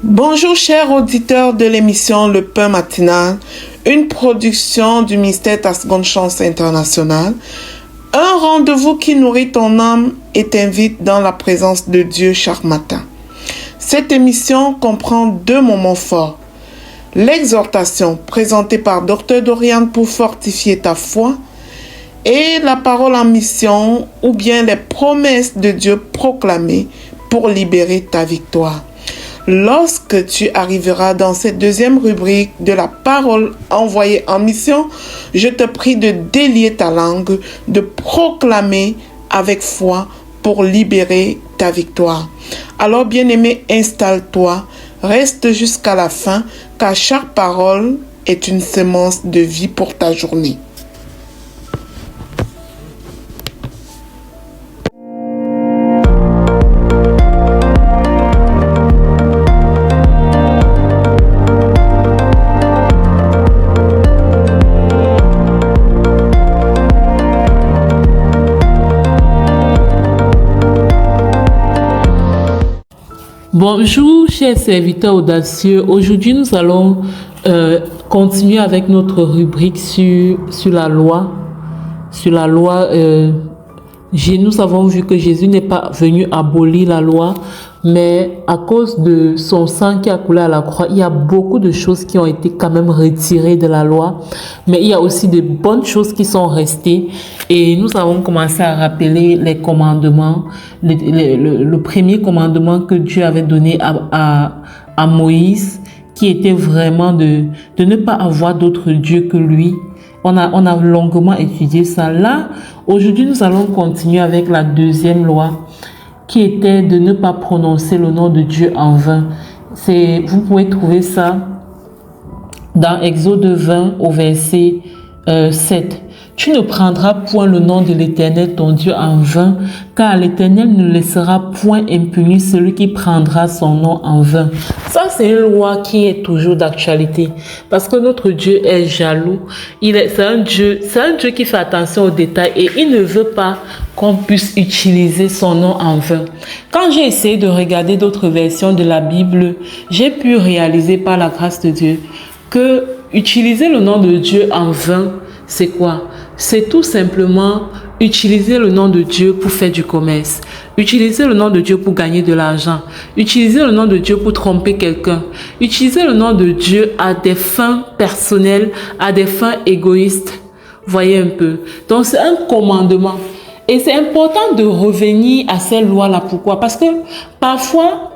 Bonjour chers auditeurs de l'émission Le Pain Matinal, une production du ministère Ta Seconde Chance International, un rendez-vous qui nourrit ton âme et t'invite dans la présence de Dieu chaque matin. Cette émission comprend 2 moments forts. L'exhortation présentée par Dr Dorian pour fortifier ta foi et la parole en mission ou bien les promesses de Dieu proclamées pour libérer ta victoire. Lorsque tu arriveras dans cette 2e rubrique de la parole envoyée en mission, je te prie de délier ta langue, de proclamer avec foi pour libérer ta victoire. Alors, bien-aimé, installe-toi, reste jusqu'à la fin, car chaque parole est une semence de vie pour ta journée. Bonjour chers serviteurs audacieux, aujourd'hui nous allons continuer avec notre rubrique sur la loi. Nous avons vu que Jésus n'est pas venu abolir la loi, mais à cause de son sang qui a coulé à la croix, il y a beaucoup de choses qui ont été quand même retirées de la loi, mais il y a aussi de bonnes choses qui sont restées. Et nous avons commencé à rappeler les commandements, le premier commandement que Dieu avait donné à Moïse, qui était vraiment de ne pas avoir d'autre Dieu que lui. On a longuement étudié ça. Là, aujourd'hui, nous allons continuer avec la 2e loi, qui était de ne pas prononcer le nom de Dieu en vain. Vous pouvez trouver ça dans Exode 20 au verset 7. Tu ne prendras point le nom de l'Éternel ton Dieu en vain, car l'Éternel ne laissera point impuni celui qui prendra son nom en vain. Ça, c'est une loi qui est toujours d'actualité, parce que notre Dieu est jaloux. C'est un Dieu qui fait attention aux détails et il ne veut pas qu'on puisse utiliser son nom en vain. Quand j'ai essayé de regarder d'autres versions de la Bible, j'ai pu réaliser par la grâce de Dieu que utiliser le nom de Dieu en vain, c'est quoi? C'est tout simplement utiliser le nom de Dieu pour faire du commerce, utiliser le nom de Dieu pour gagner de l'argent, utiliser le nom de Dieu pour tromper quelqu'un, utiliser le nom de Dieu à des fins personnelles, à des fins égoïstes. Voyez un peu. Donc c'est un commandement. Et c'est important de revenir à ces lois-là. Pourquoi? Parce que parfois,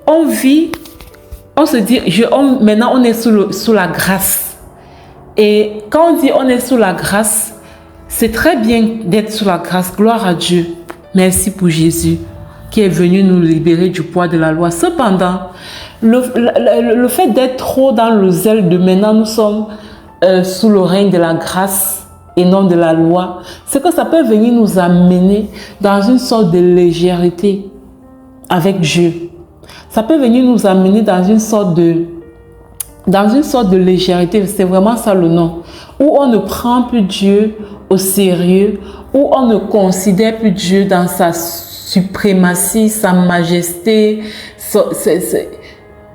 on se dit, maintenant on est sous la grâce. Et quand on dit on est sous la grâce, c'est très bien d'être sous la grâce. Gloire à Dieu. Merci pour Jésus qui est venu nous libérer du poids de la loi. Cependant, le fait d'être trop dans le zèle de maintenant, nous sommes sous le règne de la grâce et non de la loi, c'est que ça peut venir nous amener dans une sorte de légèreté avec Dieu. Ça peut venir nous amener dans une sorte de légèreté, c'est vraiment ça le nom, où on ne prend plus Dieu au sérieux, où on ne considère plus Dieu dans sa suprématie, sa majesté,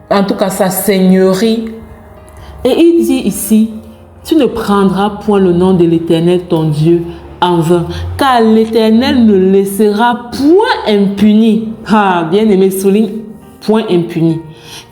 en tout cas sa seigneurie. Et il dit ici, tu ne prendras point le nom de l'Éternel ton Dieu en vain, car l'Éternel ne laissera point impuni. Bien aimé, souligne, point impuni.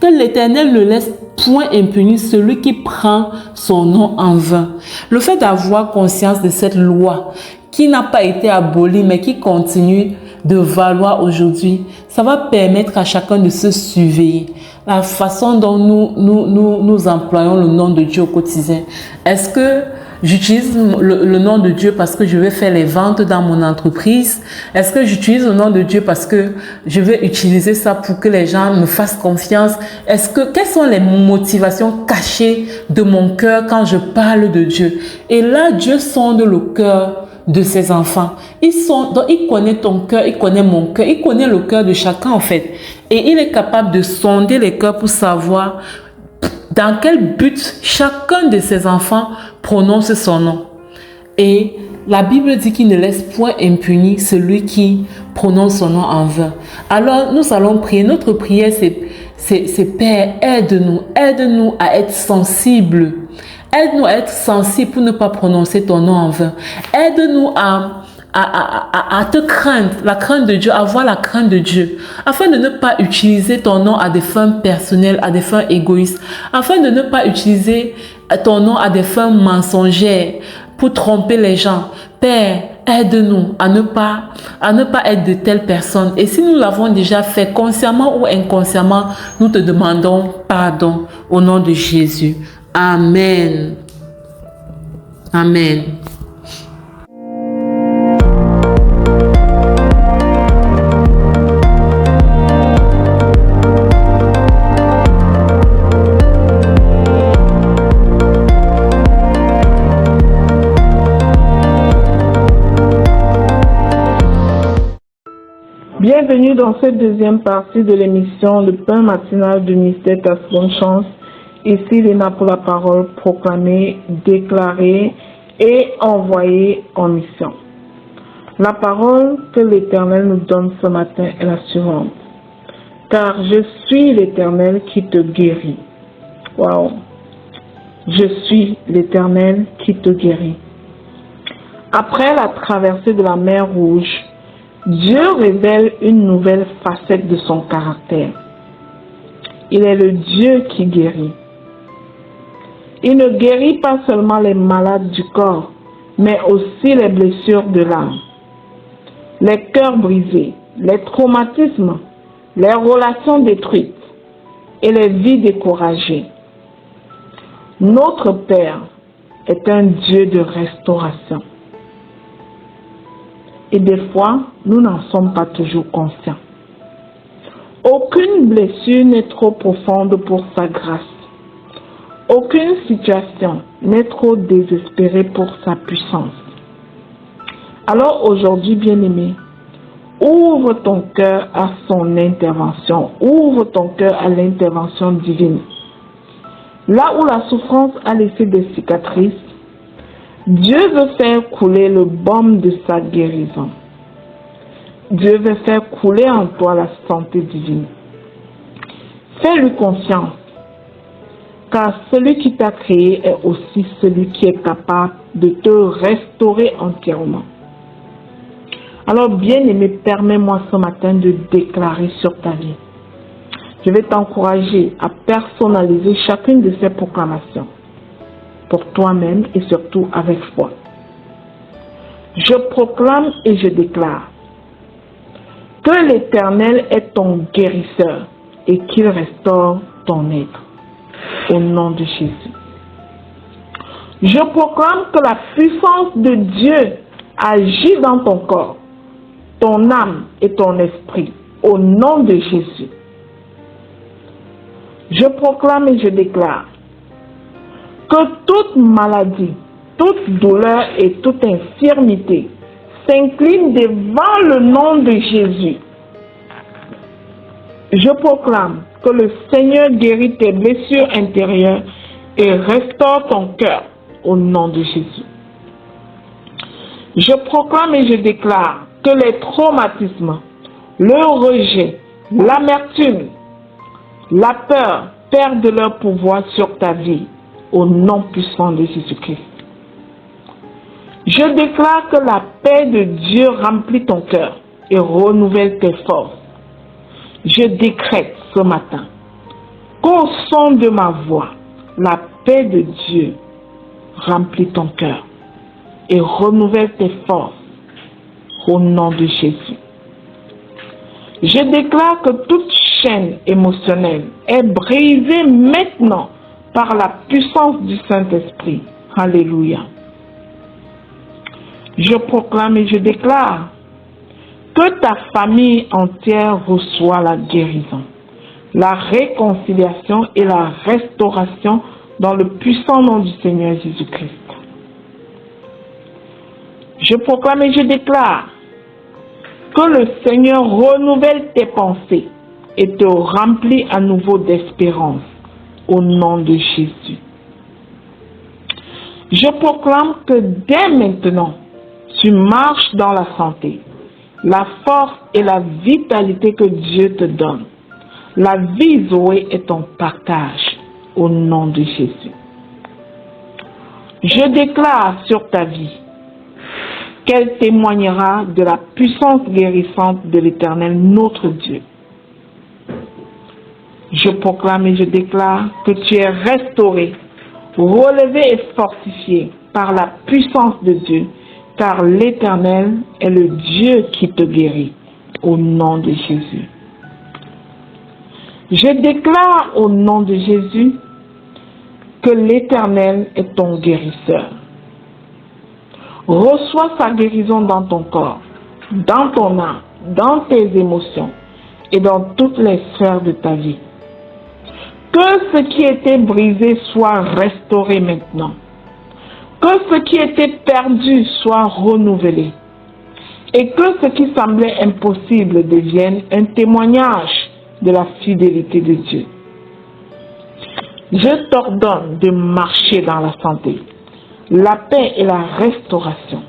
Que l'Éternel ne laisse point impuni celui qui prend son nom en vain. Le fait d'avoir conscience de cette loi qui n'a pas été abolie mais qui continue de valoir aujourd'hui, ça va permettre à chacun de se surveiller. La façon dont nous employons le nom de Dieu au quotidien. Est-ce que j'utilise le nom de Dieu parce que je vais faire les ventes dans mon entreprise? Est-ce que j'utilise le nom de Dieu parce que je vais utiliser ça pour que les gens me fassent confiance? Quelles sont les motivations cachées de mon cœur quand je parle de Dieu? Et là, Dieu sonde le cœur de ses enfants. Donc, il connaît ton cœur, il connaît mon cœur, il connaît le cœur de chacun en fait. Et il est capable de sonder les cœurs pour savoir dans quel but chacun de ses enfants prononce son nom. Et la Bible dit qu'il ne laisse point impuni celui qui prononce son nom en vain. Alors, nous allons prier. Notre prière, c'est Père, aide-nous à être sensibles. Aide-nous à être sensibles pour ne pas prononcer ton nom en vain. Aide-nous à te craindre, la crainte de Dieu, avoir la crainte de Dieu, afin de ne pas utiliser ton nom à des fins personnelles, à des fins égoïstes, afin de ne pas utiliser ton nom à des fins mensongères pour tromper les gens. Père, aide-nous à ne pas être de telles personnes. Et si nous l'avons déjà fait, consciemment ou inconsciemment, nous te demandons pardon au nom de Jésus. Amen. Amen. Bienvenue dans cette deuxième partie de l'émission Le pain matinal du mystère Ta Seconde Chance. Ici, Léna pour la parole proclamée, déclarée et envoyée en mission. La parole que l'Éternel nous donne ce matin est la suivante. Car je suis l'Éternel qui te guérit. Waouh! Je suis l'Éternel qui te guérit. Après la traversée de la mer Rouge, Dieu révèle une nouvelle facette de son caractère. Il est le Dieu qui guérit. Il ne guérit pas seulement les malades du corps, mais aussi les blessures de l'âme, les cœurs brisés, les traumatismes, les relations détruites et les vies découragées. Notre Père est un Dieu de restauration. Et des fois, nous n'en sommes pas toujours conscients. Aucune blessure n'est trop profonde pour sa grâce. Aucune situation n'est trop désespérée pour sa puissance. Alors aujourd'hui, bien-aimé, ouvre ton cœur à son intervention. Ouvre ton cœur à l'intervention divine. Là où la souffrance a laissé des cicatrices, Dieu veut faire couler le baume de sa guérison. Dieu veut faire couler en toi la santé divine. Fais-lui confiance, car celui qui t'a créé est aussi celui qui est capable de te restaurer entièrement. Alors, bien-aimé, permets-moi ce matin de déclarer sur ta vie. Je vais t'encourager à personnaliser chacune de ces proclamations pour toi-même et surtout avec foi. Je proclame et je déclare que l'Éternel est ton guérisseur et qu'il restaure ton être. Au nom de Jésus. Je proclame que la puissance de Dieu agit dans ton corps, ton âme et ton esprit. Au nom de Jésus. Je proclame et je déclare que toute maladie, toute douleur et toute infirmité s'incline devant le nom de Jésus. Je proclame que le Seigneur guérit tes blessures intérieures et restaure ton cœur au nom de Jésus. Je proclame et je déclare que les traumatismes, le rejet, l'amertume, la peur perdent leur pouvoir sur ta vie au nom puissant de Jésus-Christ. Je déclare que la paix de Dieu remplit ton cœur et renouvelle tes forces. Je décrète ce matin qu'au son de ma voix, la paix de Dieu remplit ton cœur et renouvelle tes forces au nom de Jésus. Je déclare que toute chaîne émotionnelle est brisée maintenant par la puissance du Saint-Esprit. Alléluia. Je proclame et je déclare que ta famille entière reçoit la guérison, la réconciliation et la restauration dans le puissant nom du Seigneur Jésus-Christ. Je proclame et je déclare que le Seigneur renouvelle tes pensées et te remplit à nouveau d'espérance au nom de Jésus. Je proclame que dès maintenant, tu marches dans la santé, la force et la vitalité que Dieu te donne. La vie, Zoé, est ton partage au nom de Jésus. Je déclare sur ta vie qu'elle témoignera de la puissance guérissante de l'Éternel, notre Dieu. Je proclame et je déclare que tu es restauré, relevé et fortifié par la puissance de Dieu, car l'Éternel est le Dieu qui te guérit, au nom de Jésus. Je déclare au nom de Jésus que l'Éternel est ton guérisseur. Reçois sa guérison dans ton corps, dans ton âme, dans tes émotions et dans toutes les sphères de ta vie. Que ce qui était brisé soit restauré maintenant. Que ce qui était perdu soit renouvelé. Et que ce qui semblait impossible devienne un témoignage de la fidélité de Dieu. Je t'ordonne de marcher dans la santé, la paix et la restauration,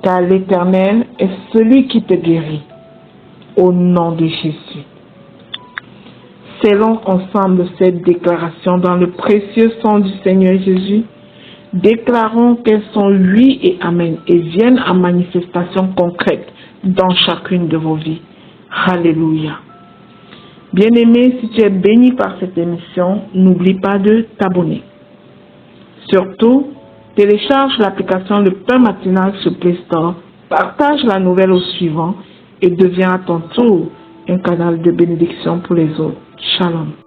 car l'Éternel est celui qui te guérit, au nom de Jésus. Scellons ensemble cette déclaration dans le précieux sang du Seigneur Jésus. Déclarons qu'elles sont oui et amen et viennent en manifestation concrète dans chacune de vos vies. Alléluia. Bien-aimé, si tu es béni par cette émission, n'oublie pas de t'abonner. Surtout, télécharge l'application Le Pain Matinal sur Play Store, partage la nouvelle au suivant et deviens à ton tour un canal de bénédiction pour les autres. Shalom.